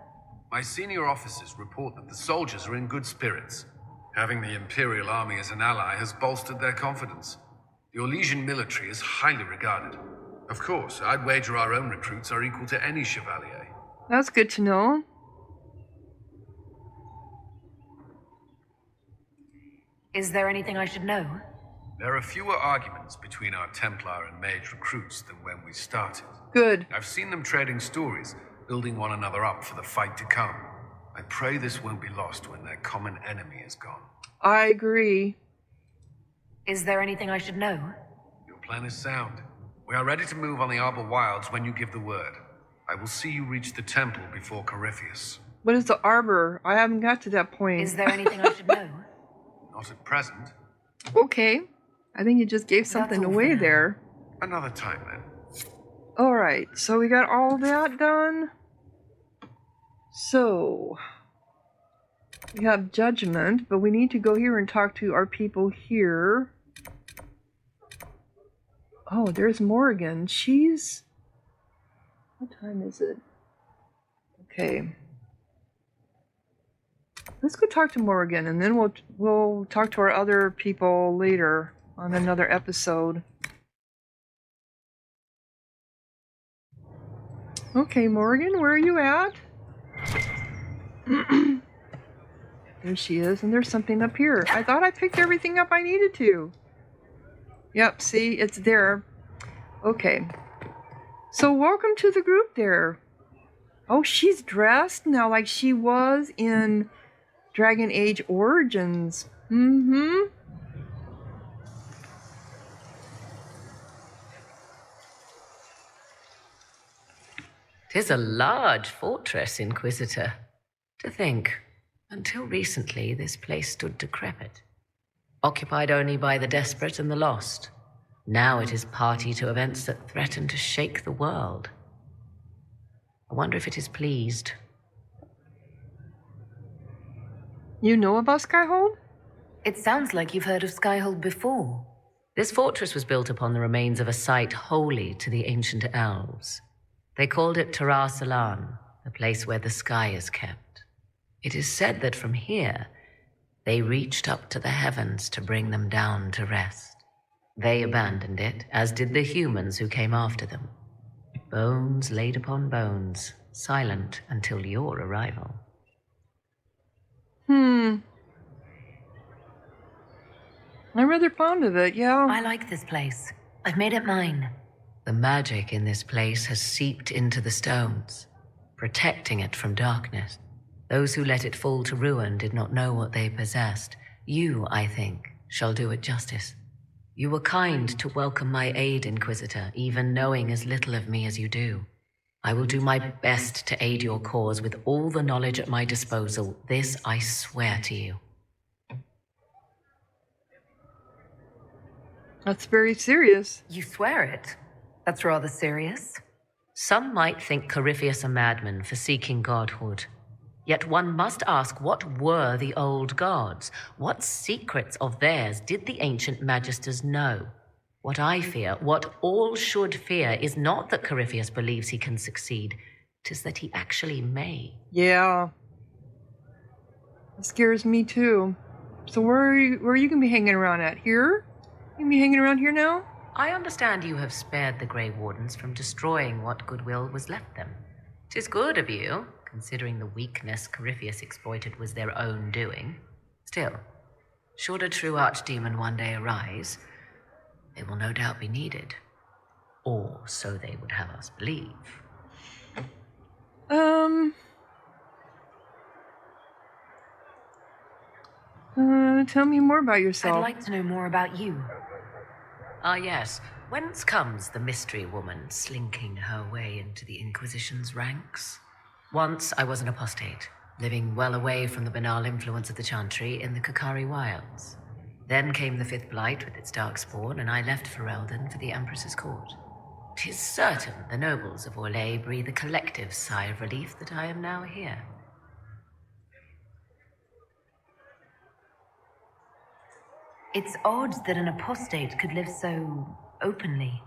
My senior officers report that the soldiers are in good spirits. Having the Imperial Army as an ally has bolstered their confidence. The Orlesian military is highly regarded. Of course, I'd wager our own recruits are equal to any chevalier. That's good to know. Is there anything I should know? There are fewer arguments between our Templar and Mage recruits than when we started. Good. I've seen them trading stories, building one another up for the fight to come. I pray this won't be lost when their common enemy is gone. I agree. Is there anything I should know? Your plan is sound. We are ready to move on the Arbor Wilds when you give the word. I will see you reach the temple before Corypheus. What is the Arbor? I haven't got to that point. Is there anything I should know? Not at present. Okay. I think you just gave something away there. Another time, then. Alright, so we got all that done. So, we have judgment, but we need to go here and talk to our people here. Oh, there's Morrigan. She's... What time is it? Okay. Let's go talk to Morgan, and then we'll talk to our other people later on another episode. Okay, Morgan, where are you at? There she is, and there's something up here. I thought I picked everything up I needed to. Yep, see, it's there. Okay. So welcome to the group there. Oh, she's dressed now like she was in Dragon Age Origins. Mm-hmm. 'Tis a large fortress, Inquisitor. To think, until recently this place stood decrepit, occupied only by the desperate and the lost. Now it is party to events that threaten to shake the world. I wonder if it is pleased. You know about Skyhold? It sounds like you've heard of Skyhold before. This fortress was built upon the remains of a site holy to the ancient elves. They called it Tara Salan, the place where the sky is kept. It is said that from here, they reached up to the heavens to bring them down to rest. They abandoned it, as did the humans who came after them. Bones laid upon bones, silent until your arrival. I'm rather fond of it, yeah. I like this place. I've made it mine. The magic in this place has seeped into the stones, protecting it from darkness. Those who let it fall to ruin did not know what they possessed. You, I think, shall do it justice. You were kind to welcome my aid, Inquisitor, even knowing as little of me as you do. I will do my best to aid your cause with all the knowledge at my disposal. This I swear to you. That's very serious. You swear it? That's rather serious. Some might think Corypheus a madman for seeking godhood. Yet one must ask, what were the old gods? What secrets of theirs did the ancient magisters know? What I fear, what all should fear, is not that Corypheus believes he can succeed. 'Tis that he actually may. Yeah. It scares me too. So where are you going to be hanging around at? Here? You going to be hanging around here now? I understand you have spared the Grey Wardens from destroying what goodwill was left them. 'Tis good of you, considering the weakness Corypheus exploited was their own doing. Still, should a true archdemon one day arise, they will no doubt be needed. Or so they would have us believe. Tell me more about yourself. I'd like to know more about you. Ah, yes. Whence comes the mystery woman slinking her way into the Inquisition's ranks? Once I was an apostate, living well away from the banal influence of the Chantry in the Kakari Wilds. Then came the Fifth Blight with its darkspawn, and I left Ferelden for the Empress's court. 'Tis certain the nobles of Orlais breathe a collective sigh of relief that I am now here. It's odd that an apostate could live so openly.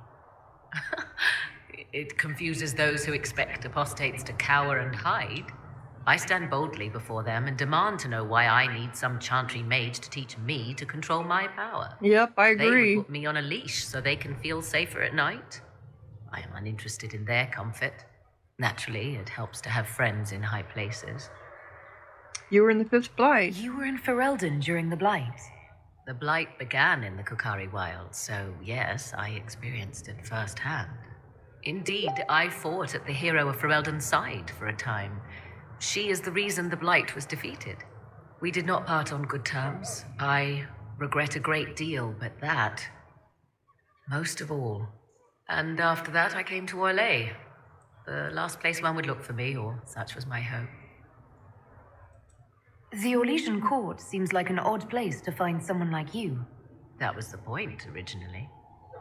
It confuses those who expect apostates to cower and hide. I stand boldly before them and demand to know why I need some Chantry mage to teach me to control my power. Yep, I agree. They would put me on a leash so they can feel safer at night. I am uninterested in their comfort. Naturally, it helps to have friends in high places. You were in the Fifth Blight. You were in Ferelden during the Blight. The Blight began in the Kakari Wilds, so yes, I experienced it firsthand. Indeed, I fought at the hero of Ferelden's side for a time. She is the reason the Blight was defeated. We did not part on good terms. I regret a great deal, but that, most of all. And after that, I came to Orlais, the last place one would look for me, or such was my hope. The Orlesian court seems like an odd place to find someone like you. That was the point, originally.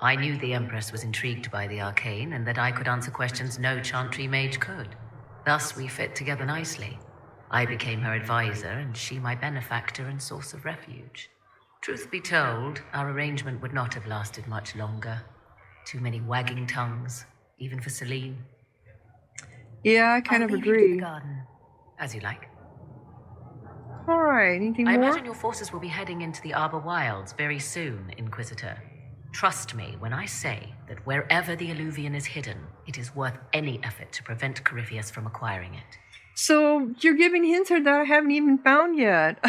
I knew the Empress was intrigued by the arcane, and that I could answer questions no Chantry mage could. Thus, we fit together nicely. I became her advisor, and she my benefactor and source of refuge. Truth be told, our arrangement would not have lasted much longer. Too many wagging tongues, even for Celine. Yeah, I kind of agree. As you like. Alright, anything I more? imagine your forces will be heading into the Arbor Wilds very soon, Inquisitor. Trust me when I say that wherever the Illuvian is hidden, it is worth any effort to prevent Corypheus from acquiring it. So, you're giving hints here that I haven't even found yet.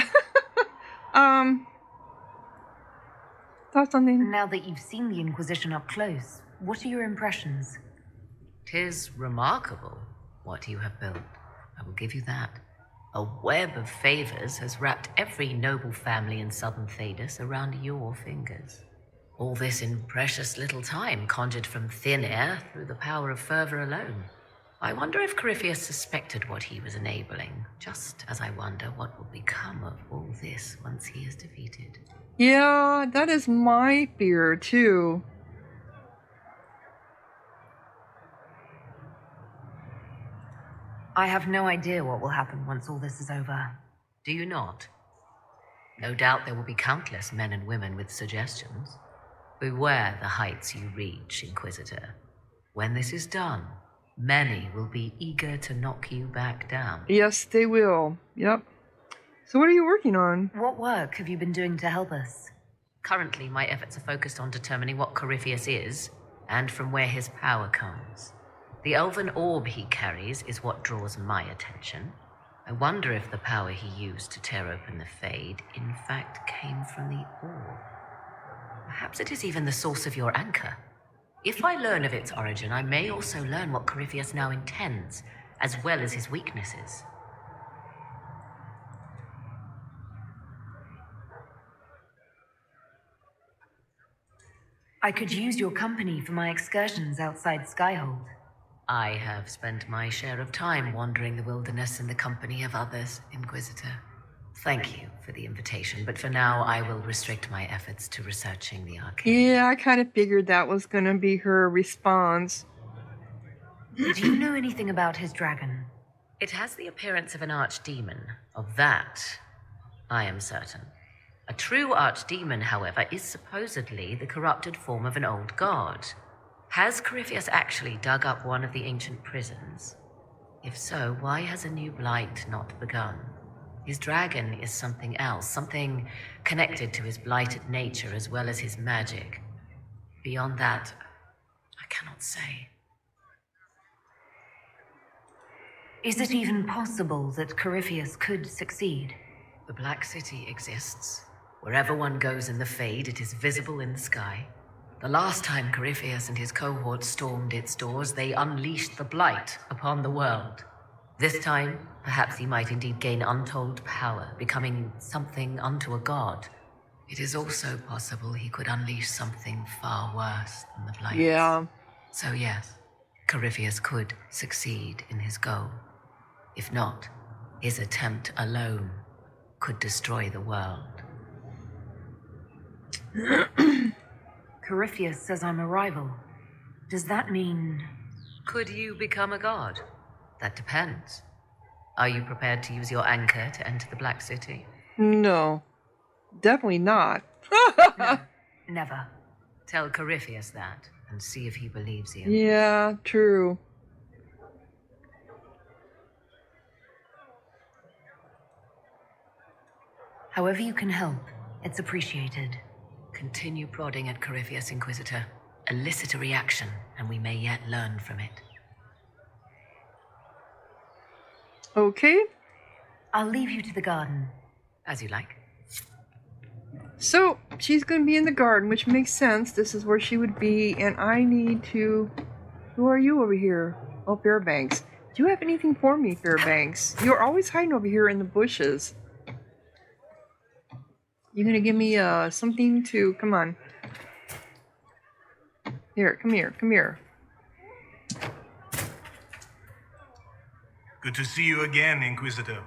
Thoughts on the... Now that you've seen the Inquisition up close, what are your impressions? 'Tis remarkable what you have built. I will give you that. A web of favors has wrapped every noble family in southern Thedas around your fingers. All this in precious little time, conjured from thin air through the power of fervor alone. I wonder if Corypheus suspected what he was enabling, just as I wonder what will become of all this once he is defeated. Yeah, that is my fear, too. I have no idea what will happen once all this is over. Do you not? No doubt there will be countless men and women with suggestions. Beware the heights you reach, Inquisitor. When this is done, many will be eager to knock you back down. Yes, they will. Yep. So what are you working on? What work have you been doing to help us? Currently, my efforts are focused on determining what Corypheus is, and from where his power comes. The elven orb he carries is what draws my attention. I wonder if the power he used to tear open the Fade, in fact, came from the orb. Perhaps it is even the source of your anchor. If I learn of its origin, I may also learn what Corypheus now intends, as well as his weaknesses. I could use your company for my excursions outside Skyhold. I have spent my share of time wandering the wilderness in the company of others, Inquisitor. Thank you for the invitation, but for now I will restrict my efforts to researching the arcane. Yeah, I kind of figured that was going to be her response. Do you know anything about his dragon? It has the appearance of an archdemon. Of that, I am certain. A true archdemon, however, is supposedly the corrupted form of an old god. Has Corypheus actually dug up one of the ancient prisons? If so, why has a new blight not begun? His dragon is something else, something connected to his blighted nature as well as his magic. Beyond that, I cannot say. Is it even possible that Corypheus could succeed? The Black City exists. Wherever one goes in the Fade, it is visible in the sky. The last time Corypheus and his cohort stormed its doors, they unleashed the blight upon the world. This time, perhaps he might indeed gain untold power, becoming something unto a god. It is also possible he could unleash something far worse than the blight. Yeah. So yes, Corypheus could succeed in his goal. If not, his attempt alone could destroy the world. Corypheus says I'm a rival. Does that mean... Could you become a god? That depends. Are you prepared to use your anchor to enter the Black City? No. Definitely not. No, never. Tell Corypheus that, and see if he believes you. Yeah, true. However you can help, it's appreciated. Continue prodding at Corypheus, Inquisitor. Elicit a reaction, and we may yet learn from it. Okay. I'll leave you to the garden. As you like. So, she's going to be in the garden, which makes sense. This is where she would be, and I need to... Who are you over here? Oh, Fairbanks. Do you have anything for me, Fairbanks? You're always hiding over here in the bushes. You're going to give me something to... Come on. Here, come here, come here. Good to see you again, Inquisitor.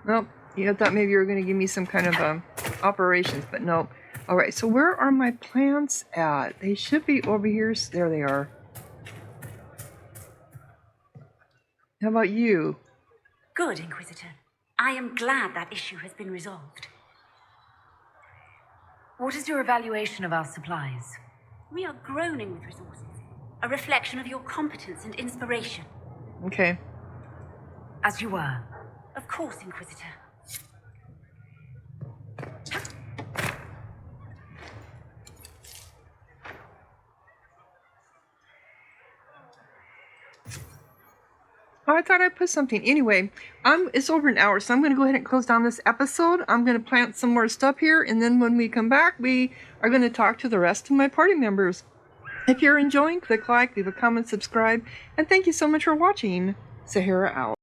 Nope. Yeah, I thought maybe you were going to give me some kind of operations, but nope. Alright, so where are my plants at? They should be over here. There they are. How about you? Good, Inquisitor. I am glad that issue has been resolved. What is your evaluation of our supplies? We are groaning with resources, a reflection of your competence and inspiration. Okay. As you were. Of course, Inquisitor. Oh, I thought I put something. Anyway, it's over an hour, so I'm going to go ahead and close down this episode. I'm going to plant some more stuff here, and then when we come back, we are going to talk to the rest of my party members. If you're enjoying, click like, leave a comment, subscribe, and thank you so much for watching. Sahara out.